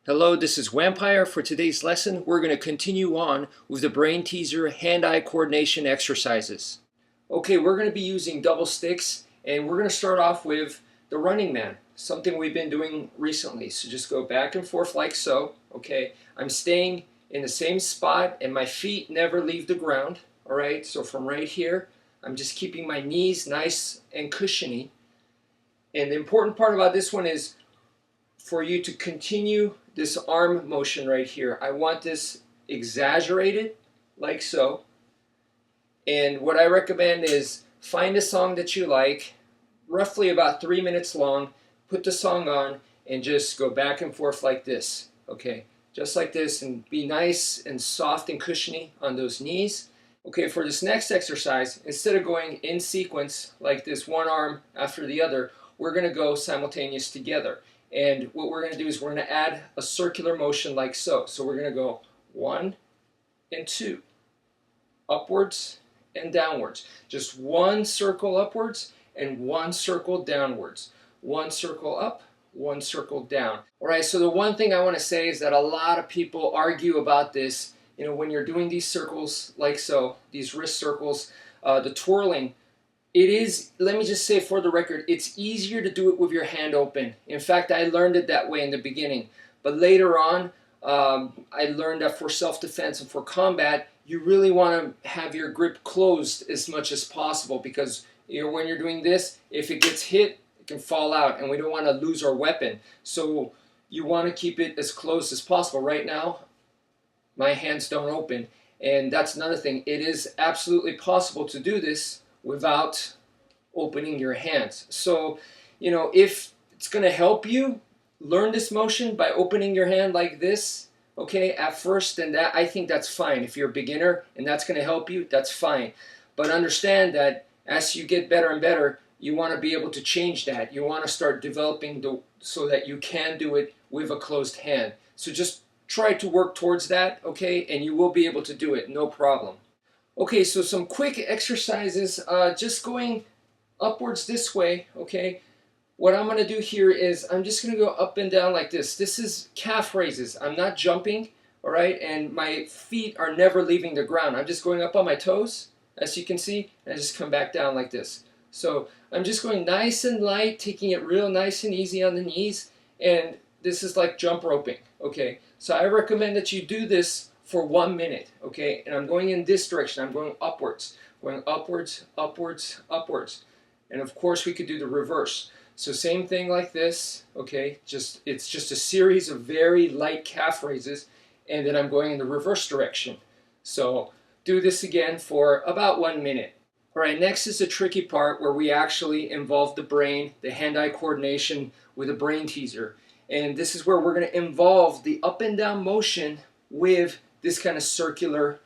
Hello, this is wmpyr. For today's lesson, we're going to continue on with the brain teaser hand-eye coordination exercises. Okay, we're going to be using double sticks, and we're going to start off with the running man, something we've been doing recently. So just go back and forth like so. Okay, I'm staying in the same spot, and my feet never leave the ground. All right, so from right here, I'm just keeping my knees nice and cushiony. And the important part about this one is for you to continue this arm motion right here. I want this exaggerated, like so. And what I recommend is find a song that you like, roughly about 3 minutes long, put the song on, and just go back and forth like this. Okay, just like this, and be nice and soft and cushiony on those knees. Okay, for this next exercise, instead of going in sequence like this, one arm after the other, we're going to go simultaneous together. And what we're going to do is we're going to add a circular motion like so. So we're going to go 1 and 2, upwards and downwards. Just one circle upwards and one circle downwards. One circle up, one circle down. All right, so the one thing I want to say is that a lot of people argue about this. You know, when you're doing these circles like so, these wrist circles, the twirling, it is, let me just say for the record, it's easier to do it with your hand open. In fact, I learned it that way in the beginning. But later on, I learned that for self-defense and for combat, you really want to have your grip closed as much as possible, because when you're doing this, if it gets hit, it can fall out, and we don't want to lose our weapon. So you want to keep it as close as possible. Right now, my hands don't open, and that's another thing. It is absolutely possible to do this without opening your hands. So, if it's going to help you learn this motion by opening your hand like this, okay, at first, then I think that's fine. If you're a beginner and that's going to help you, that's fine. But understand that as you get better and better, you want to be able to change that. You want to start developing so that you can do it with a closed hand. So just try to work towards that, okay, and you will be able to do it, no problem. Okay, so some quick exercises, just going upwards this way, okay. What I'm going to do here is I'm just going to go up and down like this. This is calf raises. I'm not jumping, all right, and my feet are never leaving the ground. I'm just going up on my toes, as you can see, and I just come back down like this. So I'm just going nice and light, taking it real nice and easy on the knees, and this is like jump roping, okay. So I recommend that you do this for 1 minute, okay? And I'm going in this direction. I'm going upwards, upwards, upwards. And of course, we could do the reverse. So same thing like this, okay? It's just a series of very light calf raises, and then I'm going in the reverse direction. So do this again for about 1 minute. All right, next is the tricky part where we actually involve the brain, the hand-eye coordination with a brain teaser. And this is where we're going to involve the up and down motion with this kind of circular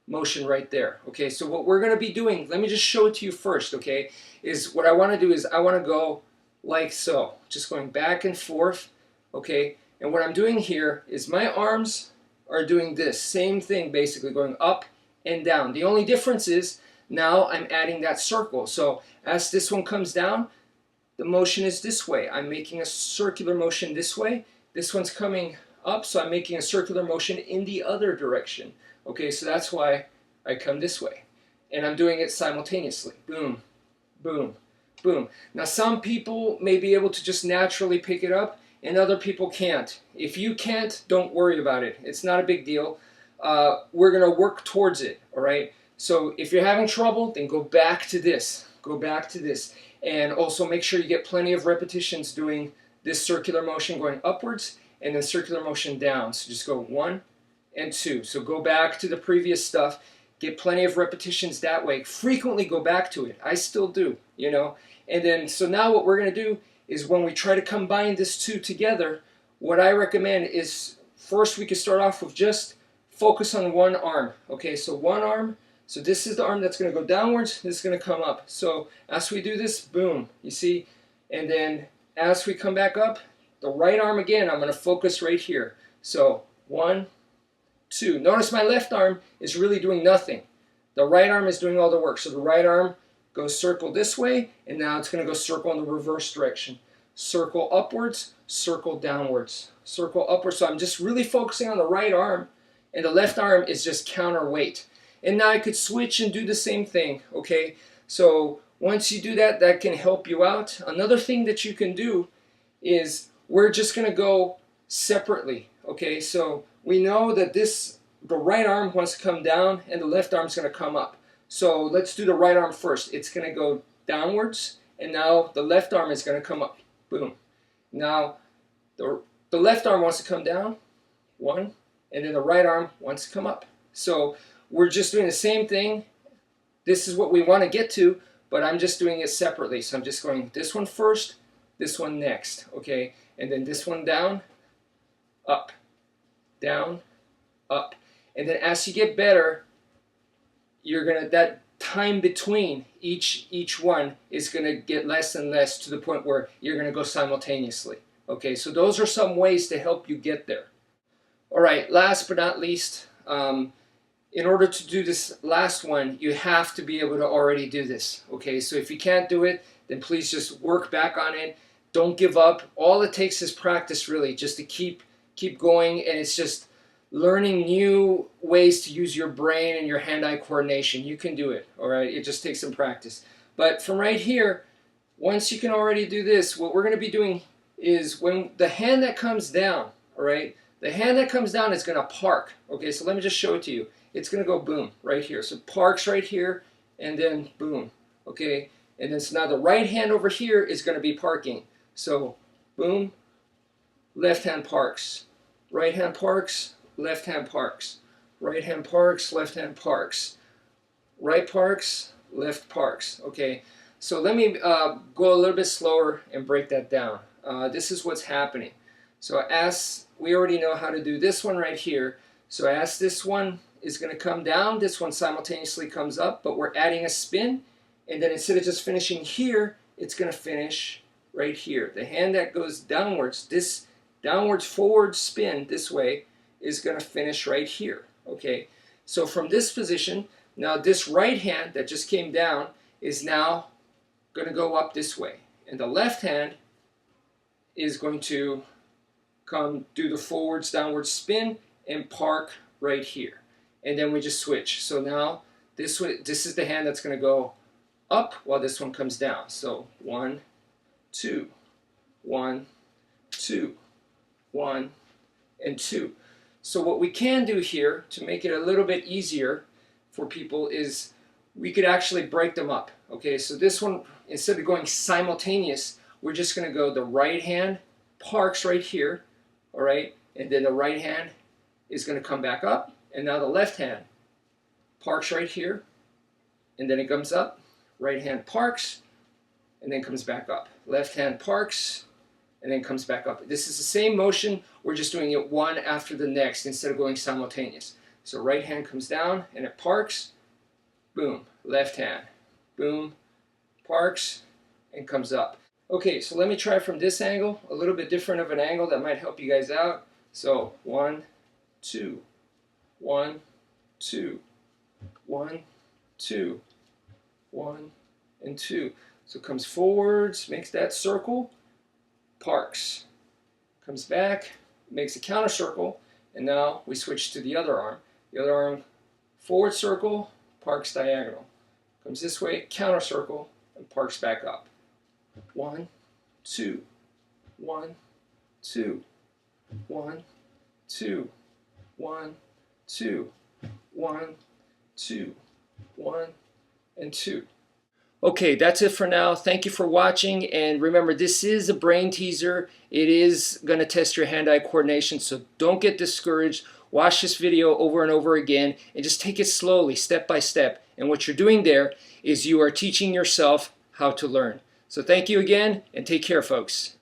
motion right there. Okay, so what we're going to be doing, let me just show it to you first, okay, is what I want to do is I want to go like so, just going back and forth, okay, and what I'm doing here is my arms are doing this same thing, basically going up and down. The only difference is now I'm adding that circle. So as this one comes down, the motion is this way. I'm making a circular motion this way. This one's coming up, so I'm making a circular motion in the other direction. Okay, so that's why I come this way. And I'm doing it simultaneously. Boom, boom, boom. Now some people may be able to just naturally pick it up, and other people can't. If you can't, don't worry about it. It's not a big deal. We're going to work towards it, all right? So if you're having trouble, then go back to this. Go back to this. And also make sure you get plenty of repetitions doing this circular motion going upwards and then circular motion down. So just go 1 and 2. So go back to the previous stuff. Get plenty of repetitions that way. Frequently go back to it. I still do, And then, so now what we're going to do is when we try to combine this two together, what I recommend is first we could start off with just focus on one arm. Okay, so one arm. So this is the arm that's going to go downwards. This is going to come up. So as we do this, boom, you see? And then as we come back up, the right arm again, I'm going to focus right here. So 1, 2. Notice my left arm is really doing nothing. The right arm is doing all the work. So the right arm goes circle this way, and now it's going to go circle in the reverse direction. circle upwards, circle downwards, circle upwards. So I'm just really focusing on the right arm, and the left arm is just counterweight. And now I could switch and do the same thing, okay? So once you do that, that can help you out. Another thing that you can do is we're just going to go separately, okay? So we know that the right arm wants to come down and the left arm is going to come up. So let's do the right arm first. It's going to go downwards, and now the left arm is going to come up. Boom. Now the left arm wants to come down, one, and then the right arm wants to come up. So we're just doing the same thing. This is what we want to get to, but I'm just doing it separately. So I'm just going this one first, this one next, okay? And then this one down, up, down, up. And then as you get better, you're gonna, that time between each one is gonna get less and less to the point where you're gonna go simultaneously. Okay, so those are some ways to help you get there. All right, last but not least, in order to do this last one, you have to be able to already do this. Okay, so if you can't do it, then please just work back on it. Don't give up. All it takes is practice, really, just to keep going, and it's just learning new ways to use your brain and your hand-eye coordination. You can do it, all right? It just takes some practice. But from right here, once you can already do this, what we're going to be doing is when the hand that comes down, all right, the hand that comes down is going to park. Okay, so let me just show it to you. It's going to go boom right here. So parks right here, and then boom, okay? And then so now the right hand over here is going to be parking. So boom, left hand parks, right hand parks, left hand parks, right hand parks, left hand parks, right parks, left parks. Okay, so let me go a little bit slower and break that down. This is what's happening. So as we already know how to do this one right here, so as this one is going to come down, this one simultaneously comes up, but we're adding a spin, and then instead of just finishing here, it's going to finish right here. The hand that goes downwards, this downwards forward spin this way, is going to finish right here. Okay, so from this position, now this right hand that just came down is now going to go up this way, and the left hand is going to come do the forwards downwards spin and park right here, and then we just switch. So now this is the hand that's going to go up while this one comes down. So 1, 2, 1, 2, 1, and 2. So what we can do here to make it a little bit easier for people is we could actually break them up. Okay, so this one, instead of going simultaneous, we're just going to go the right hand parks right here, all right, and then the right hand is going to come back up, and now the left hand parks right here, and then it comes up, right hand parks, and then comes back up. Left hand parks, and then comes back up. This is the same motion, we're just doing it one after the next instead of going simultaneous. So right hand comes down and it parks, boom, left hand, boom, parks, and comes up. Okay, so let me try from this angle, a little bit different of an angle that might help you guys out. So 1, 2, 1, 2, 1, 2, 1, and 2. So it comes forwards, makes that circle, parks, comes back, makes a counter circle, and now we switch to the other arm. The other arm, forward circle, parks diagonal. Comes this way, counter circle, and parks back up. 1, 2, 1, 2, 1, 2, 1, 2, 1, 2, 1, and 2. Okay, that's it for now. Thank you for watching, and remember, this is a brain teaser. It is going to test your hand-eye coordination, so don't get discouraged. Watch this video over and over again and just take it slowly, step by step. And what you're doing there is you are teaching yourself how to learn. So thank you again, and take care, folks.